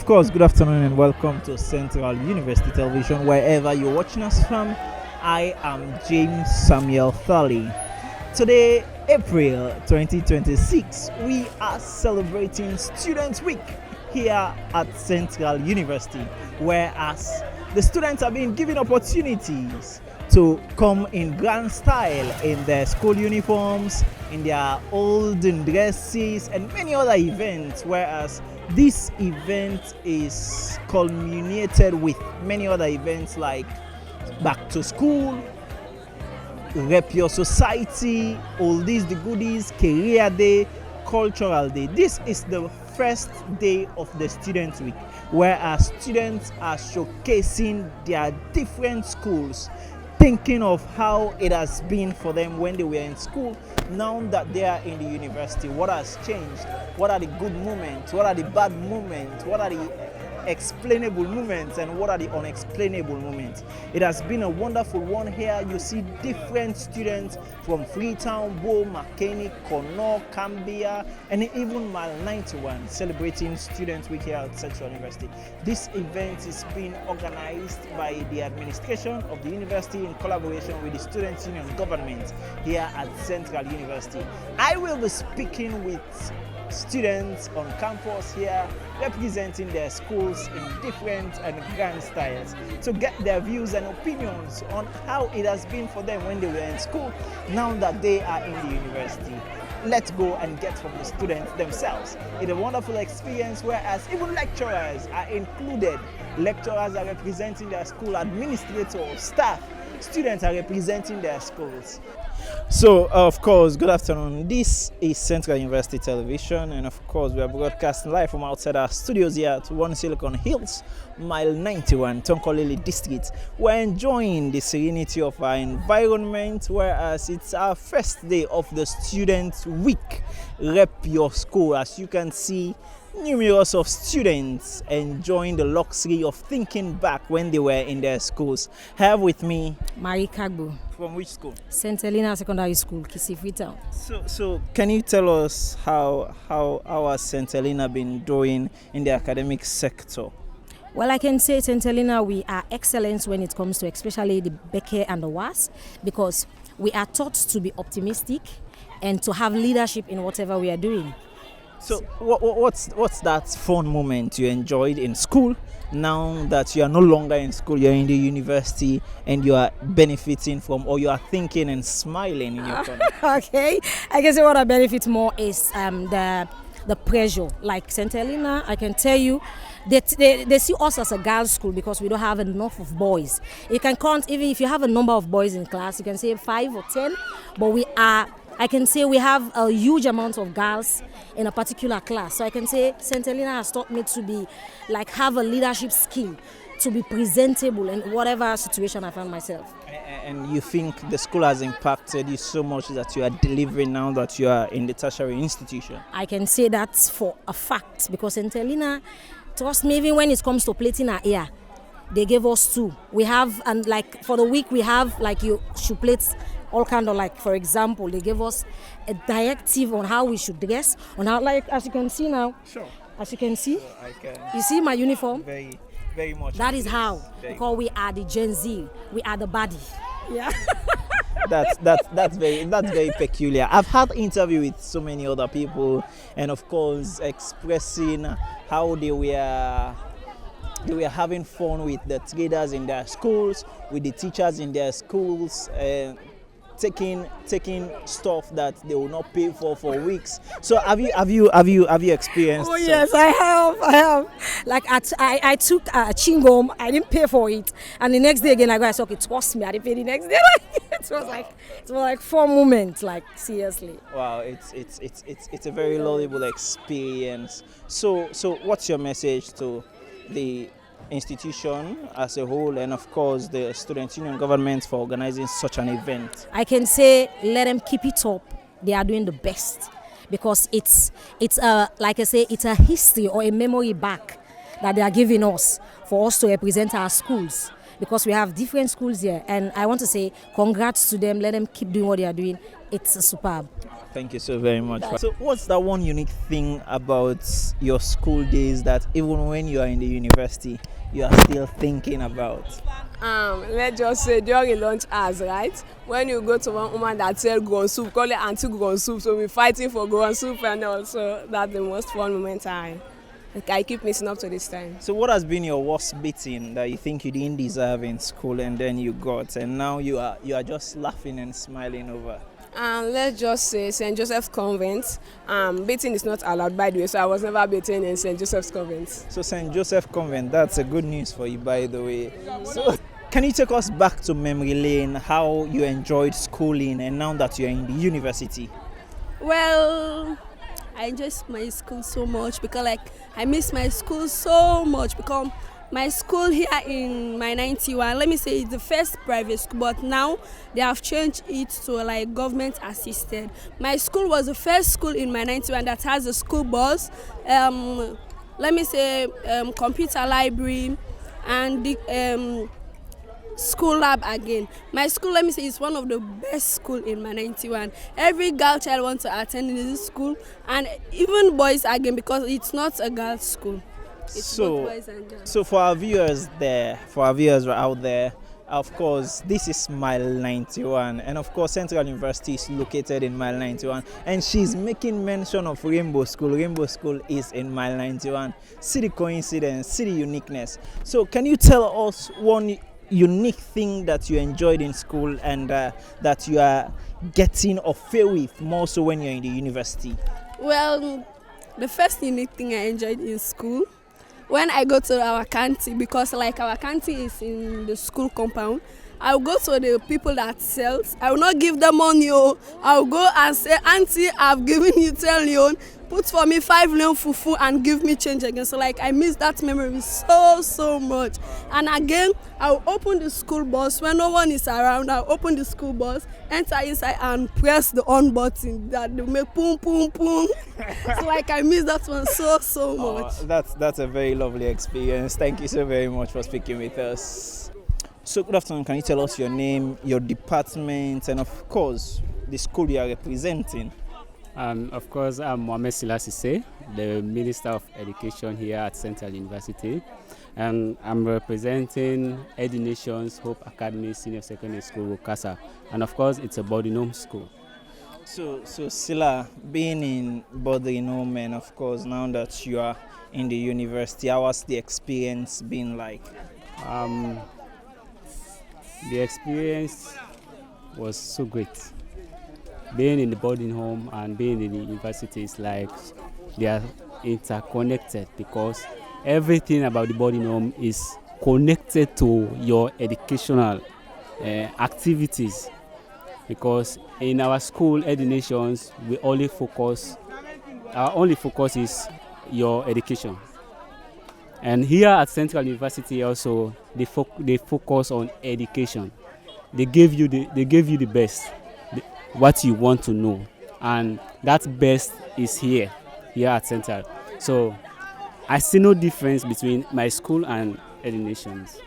of course, good afternoon and welcome to Central University Television, wherever you're watching us from. I am James Samuel Thali. Today, April 2026, we are celebrating Students' Week here at Central University, whereas the students are being given opportunities to come in grand style in their school uniforms, in their olden dresses, and many other events, whereas this event is culminated with many other events like back to school, rep your society, oldies the goodies, career day, cultural day. This is the first day of the Students' Week, whereas students are showcasing their different schools, thinking of how it has been for them when they were in school. Now that they are in the university, what has changed? What are the good moments? What are the bad moments? What are the explainable moments, and what are the unexplainable moments? It has been a wonderful one here. You see different students from Freetown, Bow, McKinney, Connaught, Cambia, and even Mile 91 celebrating Students' Week here at Central University. This event is being organized by the administration of the university in collaboration with the Students' Union government here at Central University. I will be speaking with students on campus here representing their schools in different and grand styles to get their views and opinions on how it has been for them when they were in school, now that they are in the university. Let's go and get from the students themselves. It's a wonderful experience, whereas even lecturers are included. Lecturers are representing their school, administrators, staff. Students are representing their schools. So, of course, good afternoon. This is Central University Television, and of course, we are broadcasting live from outside our studios here at One Silicon Hills, Mile 91, Tonkolili District. We're enjoying the serenity of our environment, whereas it's our first day of the Students' Week. Rep your school. As you can see, numerous of students enjoying the luxury of thinking back when they were in their schools. I have with me Marie Kagbo. From which school? St. Helena Secondary School, Kisii, Freetown. So can you tell us how has St. Helena been doing in the academic sector? Well, I can say St. Helena, we are excellent when it comes to especially the Beke and the WAS, because we are taught to be optimistic and to have leadership in whatever we are doing. So what's that fun moment you enjoyed in school? Now that you are no longer in school, you're in the university and you are benefiting from, or you are thinking and smiling in your corner. Okay, I can say what I benefit more is the pressure. Like St. Helena, I can tell you, they see us as a girls' school because we don't have enough of boys. You can count, even if you have a number of boys in class, you can say 5 or 10, but I can say we have a huge amount of girls in a particular class. So I can say St. Helena has taught me to be, have a leadership skill, to be presentable in whatever situation I find myself. And you think the school has impacted you so much that you are delivering now that you are in the tertiary institution? I can say that for a fact, because St. Helena, trust me, even when it comes to plating our ear, they gave us 2. We have, and for the week we have, you should plate all kind of, for example, they gave us a directive on how we should dress, on how, as you can see now. Sure. As you can see, I can. You see my uniform? Very, very much. That is how, because we are the Gen Z, we are the body. Yeah. That's very peculiar. I've had interview with so many other people, and of course, expressing how they were having fun with the traders in their schools, with the teachers in their schools, taking stuff that they will not pay for weeks. So have you experienced? Oh yes, I have. I took a chingom, I didn't pay for it, and the next day again I go, I said, okay, trust me, I didn't pay the next day. it was like 4 moments, seriously. Wow, it's a very laudable experience. So what's your message to the institution as a whole, and of course the Student Union government for organizing such an event? I can say let them keep it up. They are doing the best, because it's like I say, it's a history or a memory back that they are giving us for us to represent our schools, because we have different schools here, and I want to say congrats to them. Let them keep doing what they are doing. It's superb. Thank you so very much. So, what's that one unique thing about your school days that even when you are in the university, you are still thinking about? Let's just say during lunch hours, right? When you go to one woman that sell gohan soup, call it Auntie Gohan soup, so we're fighting for gohan soup, and also that's the most fun moment I keep missing up to this time. So, what has been your worst beating that you think you didn't deserve in school and then you got, and now you are just laughing and smiling over? Let's just say St. Joseph's Convent. Beating is not allowed, by the way, so I was never beaten in St. Joseph's Convent. So, St. Joseph Convent, that's a good news for you, by the way. So, can you take us back to memory lane, how you enjoyed schooling and now that you're in the university? Well, I enjoy my school so much because I miss my school so much because my school here in my 91, let me say it's the first private school, but now they have changed it to government assisted. My school was the first school in my 91 that has a school bus, let me say computer library and the school lab again. My school, let me say, is one of the best school in my 91. Every girl child wants to attend in this school, and even boys again, because it's not a girls school. It's both boys and girls. So for our viewers out there, of course, this is Mile 91, and of course, Central University is located in Mile 91, and she's making mention of Rainbow School. Rainbow School is in Mile 91. See the coincidence, see the uniqueness. So, can you tell us one unique thing that you enjoyed in school and that you are getting or fail with more so when you're in the university? Well, the first unique thing I enjoyed in school, when I go to our canteen, because our canteen is in the school compound, I will go to the people that sells. I will not give them money. I will go and say, Auntie, I've given you 10 leon. Put for me 5 leon fufu and give me change again. So I miss that memory so much. And again, I will open the school bus when no one is around. I'll open the school bus, enter inside and press the on button that they make boom boom boom. So I miss that one so much. That's a very lovely experience. Thank you so very much for speaking with us. So good afternoon. Can you tell us your name, your department, and of course the school you are representing? Of course, I'm Mohamed Silasise, the Minister of Education here at Central University, and I'm representing Edunation's Hope Academy Senior Secondary School, Wokasa, and of course, it's a boarding home school. So Sila, being in boarding home, and of course now that you are in the university, how has the experience been like? The experience was so great. Being in the boarding home and being in the university is like they are interconnected because everything about the boarding home is connected to your educational activities. Because in our school, Edunations, our only focus is your education. And here at Central University also, they focus on education. They give you the best, what you want to know, and that best is here at Central. So I see no difference between my school and Edunations.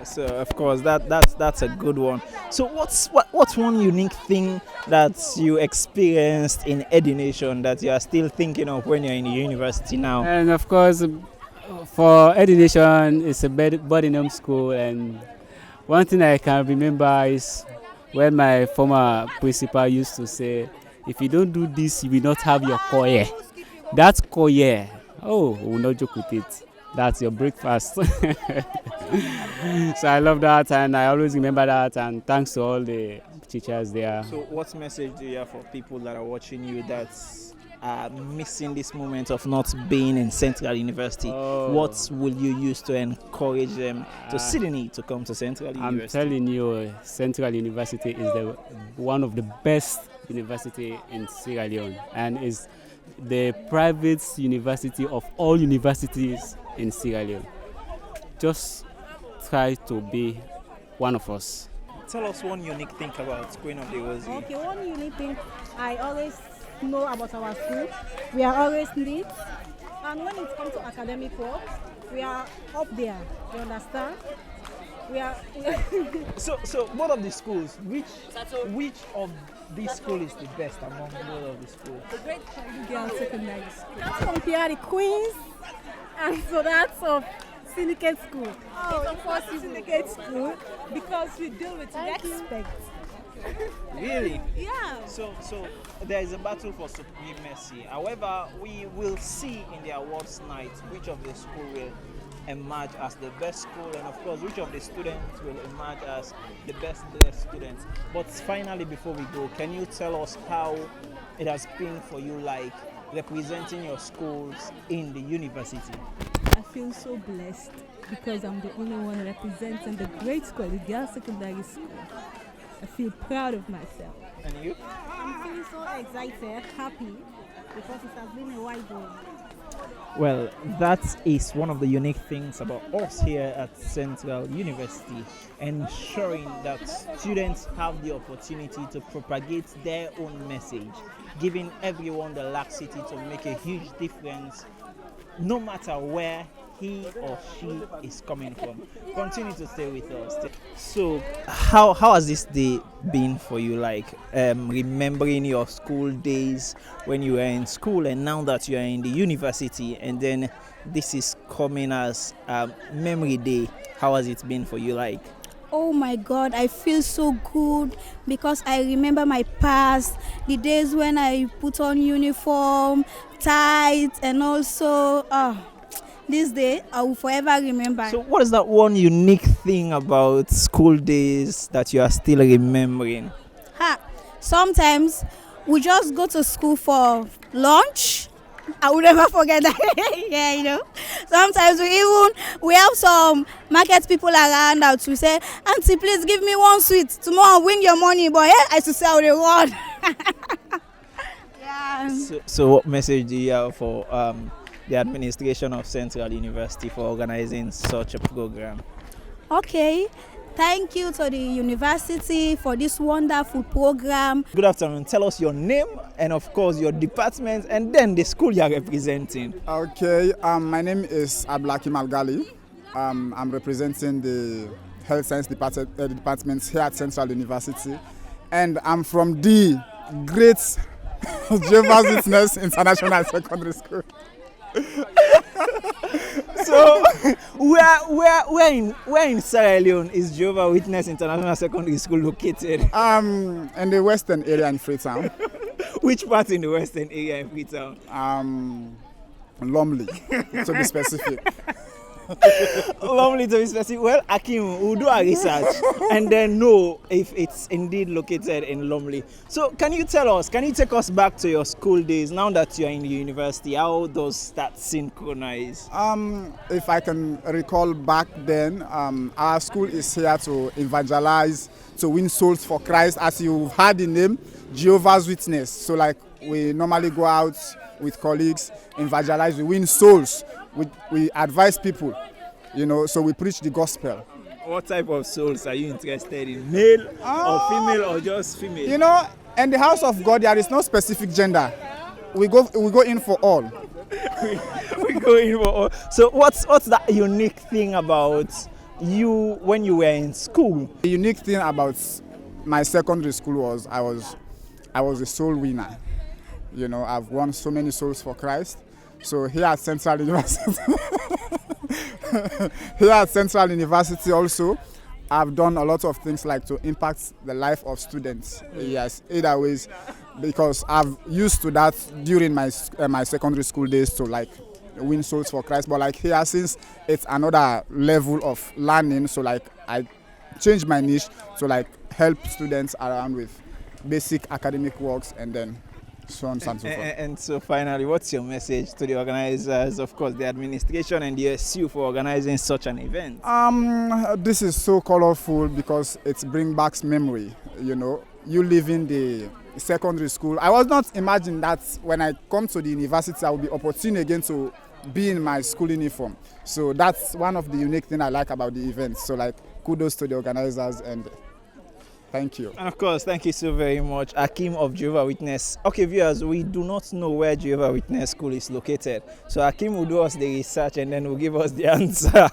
So of course that's a good one. So what's one unique thing that you experienced in Edunation that you are still thinking of when you're in the university now? And of course, for Edunation, it's a boarding home school, and one thing I can remember is when my former principal used to say, if you don't do this, you will not have your koye. That koye, we will not joke with it. That's your breakfast. So I love that, and I always remember that, and thanks to all the teachers there. So what message do you have for people that are watching you that are missing this moment of not being in Central University? What will you use to encourage them to sit in it to come to Central University? I'm telling you, Central University is one of the best university in Sierra Leone, and is the private university of all universities in Sierra Leone. Just try to be one of us. Tell us one unique thing about Queen of the Ozi. Okay, one unique thing I always know about our school, we are always neat, and when it comes to academic work, we are up there, you understand? We are. So both of the schools, which of this school is the best among both of the schools? The Great Charlie Girls Secondary School. That's from Pierre the Queens, and so that's of Syndicate School. Oh, it's of course Syndicate School because we deal with respect. Really? Yeah. So there is a battle for supremacy. However, we will see in the awards night which of the school will emerge as the best school, and of course which of the students will emerge as the best dressed students. But finally, before we go, can you tell us how it has been for you, like representing your schools in the university? I feel so blessed because I'm the only one representing the great school, the Girls Secondary School. I feel proud of myself. And you? I'm feeling so excited, happy, because it has been a while ago. Well, that is one of the unique things about us here at Central University, ensuring that students have the opportunity to propagate their own message, giving everyone the laxity to make a huge difference, no matter where he or she is coming from. Continue to stay with us. So, how has this day been for you? Like remembering your school days when you were in school, and now that you are in the university, and then this is coming as memory day. How has it been for you? Like, Oh my God, I feel so good because I remember my past, the days when I put on uniform, tights, and also this day I will forever remember. so what is that one unique thing about school days that you are still remembering? Sometimes we just go to school for lunch. I will never forget that. Yeah, you know. Sometimes we have some market people around that will say, "Auntie, please give me one sweet. Tomorrow I'll win your money." But I used to sell the one. Yeah. So what message do you have for the administration of Central University for organizing such a program? Okay. Thank you to the university for this wonderful program. Good afternoon. Tell us your name and of course your department and then the school you are representing. Okay, my name is Ablakim Algali. I'm representing the Health Science department here at Central University, and I'm from the great Jehovah's Witness International Secondary School. So where in Sierra Leone is Jehovah's Witness International Secondary School located? In the western area in Freetown. Which part in the western area in Freetown? Lumley, to be specific. Lovely to be specific. Well, Akim, we'll do our research and then know if it's indeed located in Lumley. So can you take us back to your school days now that you're in the university? How does that synchronize? If I can recall back then, our school is here to evangelize, to win souls for Christ. As you've heard the name, Jehovah's Witness. So like we normally go out with colleagues, evangelize, we win souls. We advise people, so we preach the gospel. What type of souls are you interested in? Male or female or just female? In the house of God, there is no specific gender. We go in for all. we go in for all. So what's that unique thing about you when you were in school? The unique thing about my secondary school was I was a soul winner. I've won so many souls for Christ. So here at Central University, also, I've done a lot of things like to impact the life of students. Yes, either ways, because I've used to that during my secondary school days to like win souls for Christ. But like here, since it's another level of learning, so like I changed my niche to like help students around with basic academic works and then so on and so forth. And so finally, what's your message to the organizers, of course, the administration and the SU for organizing such an event? This is so colorful because it brings back memory. You live in the secondary school. I was not imagining that when I come to the university, I will be opportune again to be in my school uniform. So that's one of the unique things I like about the event. So like kudos to the organizers and thank you. And of course, thank you so very much, Akim of Jehovah's Witness. Okay, viewers, we do not know where Jehovah's Witness School is located. So Akim will do us the research and then will give us the answer.